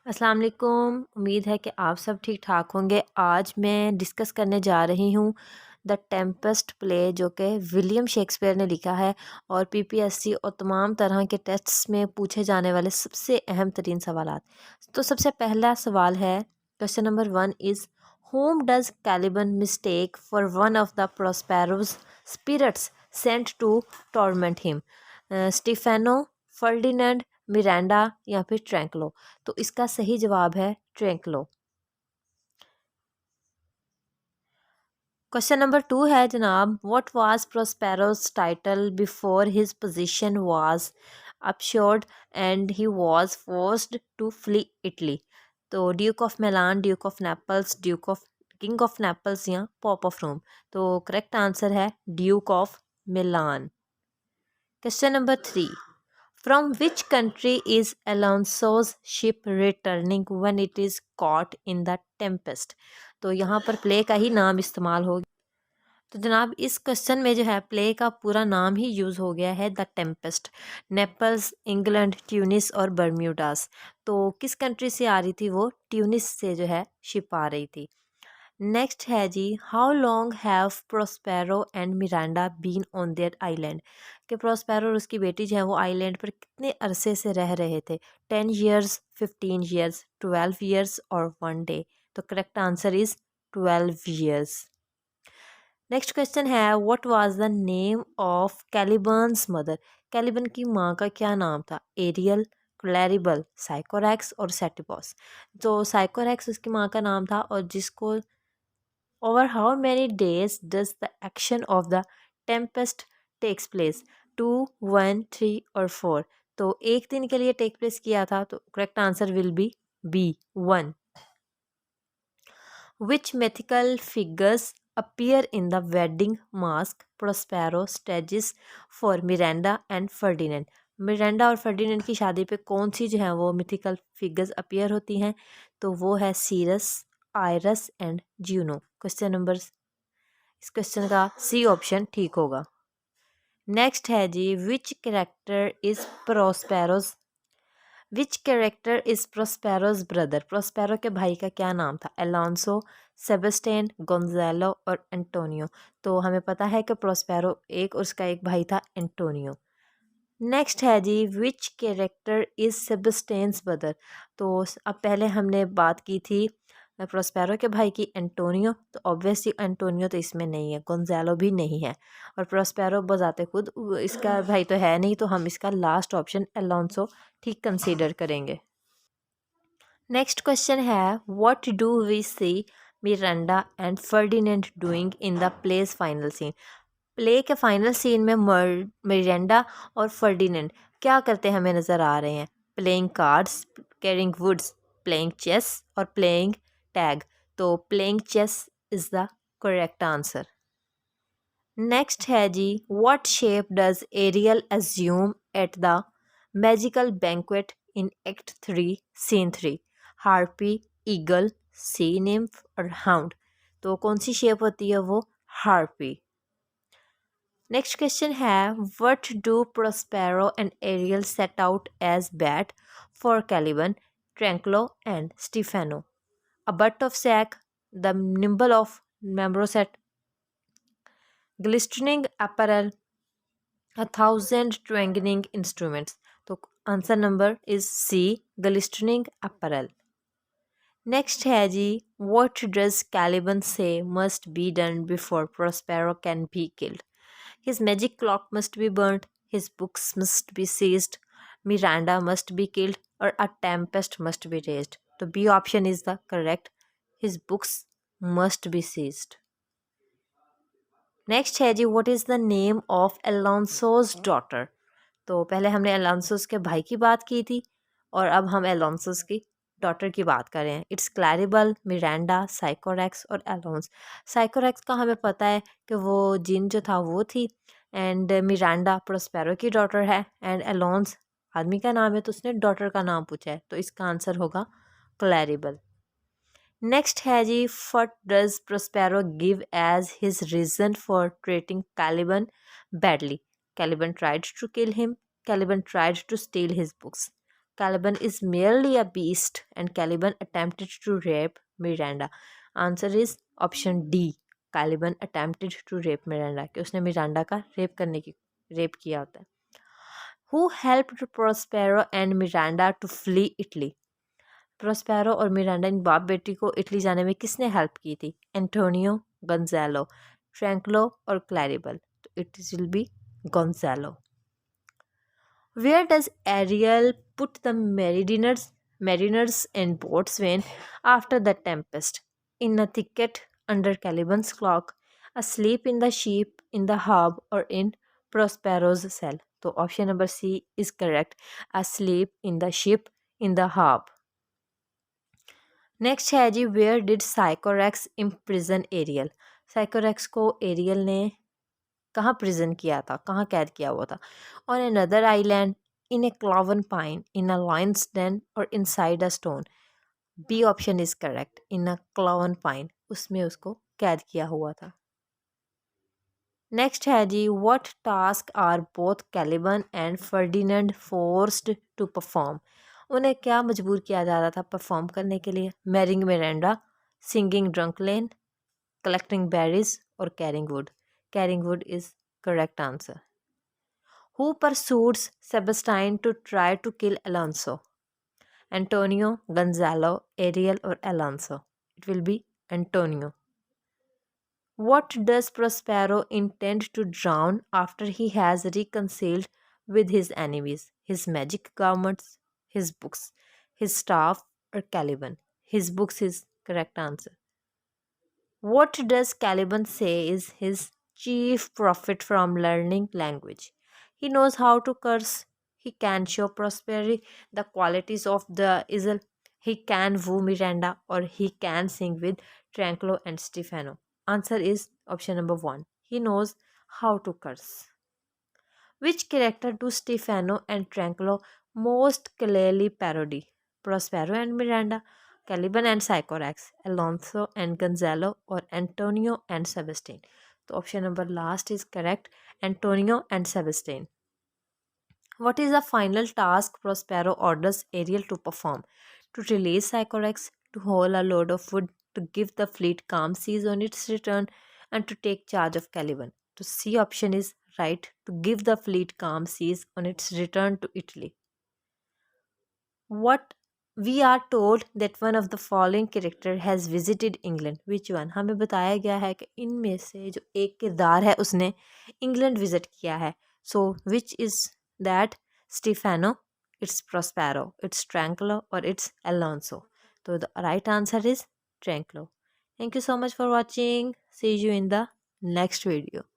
अस्सलाम वालेकुम। उम्मीद है कि आप सब ठीक ठाक होंगे। आज मैं डिस्कस करने जा रही हूँ द टेम्पेस्ट प्ले, जो कि विलियम शेक्सपियर ने लिखा है और पीपीएससी और तमाम तरह के टेस्ट्स में पूछे जाने वाले सबसे अहम तरीन सवालात। तो सबसे पहला सवाल है, question number 1 is whom does Caliban mistake for one of the Prospero's spirits sent to torment him? Stefano, Ferdinand, Miranda या फिर ट्रैंकलो। तो इसका सही जवाब है ट्रैंकलो। क्वेश्चन नंबर 2 है जनाब, what was Prospero's title before his position was usurped and he was forced to flee Italy? तो duke of Milan, duke of Naples, duke of king of Naples या पॉप ऑफ रोम। तो correct answer है duke of Milan. Question number 3, from which country is Alonso's ship returning when it is caught in the tempest? तो यहाँ पर play का ही नाम इस्तेमाल हो। तो जनाब इस क्वेश्चन में जो है प्ले का पूरा नाम ही यूज़ हो गया है the Tempest. Naples, England, Tunis और बर्म्यूडास। तो किस कंट्री से आ रही थी? वो ट्यूनिस से जो है शिप आ रही थी। नेक्स्ट है जी, how long have Prospero and Miranda been on their island? कि प्रोस्पेरो और उसकी बेटी जो है वो आइलैंड पर कितने अरसे से रह रहे थे? 10 years, 15 years, 12 years और 1 day। तो correct answer is 12 years। Next question है, what was the name of Caliban's mother? Caliban की माँ का क्या नाम था? एरियल, क्लैरिबल, साइकोरैक्स और सेटिबॉस। तो साइकोरैक्स उसकी माँ का नाम था और जिसको over how many days does the action of the tempest takes place? 2, 1, 3 और 4। तो एक दिन के लिए टेक प्लेस किया था, तो correct answer will be B 1। Which mythical figures appear in the wedding mask Prospero stages for Miranda and Ferdinand? Miranda और फर्डिनेंड की शादी पे कौन सी जो है वो मिथिकल फिगर्स अपीयर होती हैं? तो वो है Ceres, Iris and Juno. Question number, इस क्वेश्चन का सी ऑप्शन ठीक होगा। नेक्स्ट है जी, which character is Prospero's which character is Prospero's brother? Prospero के भाई का क्या नाम था? अलोंसो, सेबेस्टियन, गोंजालो और एंटोनियो। तो हमें पता है कि प्रोस्पेरो एक और उसका एक भाई था एंटोनियो। नेक्स्ट है जी, विच कैरेक्टर इज सेबेस्टियंस ब्रदर? तो अब पहले हमने बात की थी प्रोस्पेरो के भाई की, एंटोनियो। तो ऑब्वियसली एंटोनियो तो इसमें नहीं है, गोंजालो भी नहीं है और प्रोस्पेरो बजाते खुद इसका भाई तो है नहीं, तो हम इसका लास्ट ऑप्शन अलोंसो ठीक कंसीडर करेंगे। नेक्स्ट क्वेश्चन है, what do we see Miranda and Ferdinand doing in the place final scene? Play के फाइनल सीन में मिरांडा और फर्डिनेंड क्या करते हमें नज़र आ रहे हैं? Playing cards, carrying woods, playing chess और प्लेइंग टैग। तो playing chess is the correct answer. Next है जी, what shape does Ariel assume at the magical banquet in act 3 scene 3? Harpy, eagle, sea nymph और hound. तो कौन सी shape होती है वो? हार्पी। नेक्स्ट क्वेश्चन है, what do Prospero and Ariel set out as bait for Caliban, Trinculo and Stephano? A butt of sack, the nimble of Membroset, glistening apparel, 1,000 twanging instruments. तो answer number is C, glistening apparel। Next है जी, what does Caliban say must be done before Prospero can be killed? His magic clock must be burnt, his books must be seized, Miranda must be killed, or a tempest must be raised. तो B option is the correct. His books must be seized. Next है जी, what is the name of Alonso's daughter? तो पहले हमने अलोंसोज के भाई की बात की थी और अब हम अलोंसोज की डॉटर की बात कर रहे हैं। इट्स क्लैरिबल, मिरांडा, साइकोरैक्स और अलोंस। साइकोरैक्स का हमें पता है कि वो जिन जो था वो थी, एंड मिरांडा प्रोस्पेरो की डॉटर है, एंड अलोंस आदमी का नाम है तो उसने डॉटर का नाम पूछा है, तो इसका आंसर होगा क्लैरिबल। नेक्स्ट है जी, what does Prospero give as his reason for treating Caliban badly? Caliban tried to kill him, Caliban tried to steal his books, Caliban is merely a beast and Caliban attempted to rape Miranda. Answer is option D. Caliban attempted to rape Miranda, कि उसने Miranda का rape किया होता है. Who helped Prospero and Miranda to flee Italy? Prospero और Miranda इन बाप बेटी को इटली जाने में किसने हेल्प की थी? एंटोनियो, गंजालो, ट्रैंकलो और क्लैरिबल. तो it will B Gonzalo. Where does Ariel put the mariners and boatswain after the tempest? In a thicket under Caliban's clock, asleep in the ship, in the hub, or in Prospero's cell? So option number C is correct. Asleep in the ship, in the hub. Next है जी, where did साइकोरेक्स imprison aerial. साइकोरेक्स को aerial ने कहाँ prison किया था, कहाँ कैद किया हुआ था? On another island, in a cloven pine, in a lion's den और inside a stone. B option is correct. In a cloven pine, उसमें उसको कैद किया हुआ था. नेक्स्ट है जी, what task are both Caliban and Ferdinand forced to perform. उन्हें क्या मजबूर किया जा रहा था परफॉर्म करने के लिए? Marrying Miranda, singing drunkenly, collecting berries और carrying wood. Carrying wood is correct answer. Who persuades Sebastian to try to kill Alonso? Antonio, Gonzalo, Ariel और Alonso. It will be Antonio. What does Prospero intend to drown after he has reconciled with his enemies? His magic garments, his books, his staff, or Caliban? His books is correct answer. What does Caliban say is his chief profit from learning language? He knows how to curse. He can show Prosperi the qualities of the Isle. He can woo Miranda, or he can sing with Tranquillo and Stefano. Answer is option number 1. He knows how to curse. Which character do Stefano and Tranquillo most clearly parody? Prospero and Miranda, Caliban and Sycorax, Alonso and Gonzalo, or Antonio and Sebastian? So option number last is correct. Antonio and Sebastian. What is the final task Prospero orders Ariel to perform? To release Sycorax, to haul a load of wood, to give the fleet calm seas on its return, and to take charge of Caliban. So C option is right, to give the fleet calm seas on its return to Italy. What we are told that one of the following character has visited England. Which one? हमें बताया गया है कि इनमें से जो एक किरदार है उसने इंग्लैंड विजिट किया है. So which is that? Stefano, it's Prospero, it's Tranquillo, or it's Alonso? So the right answer is Tranquillo. Thank you so much for watching. See you in the next video.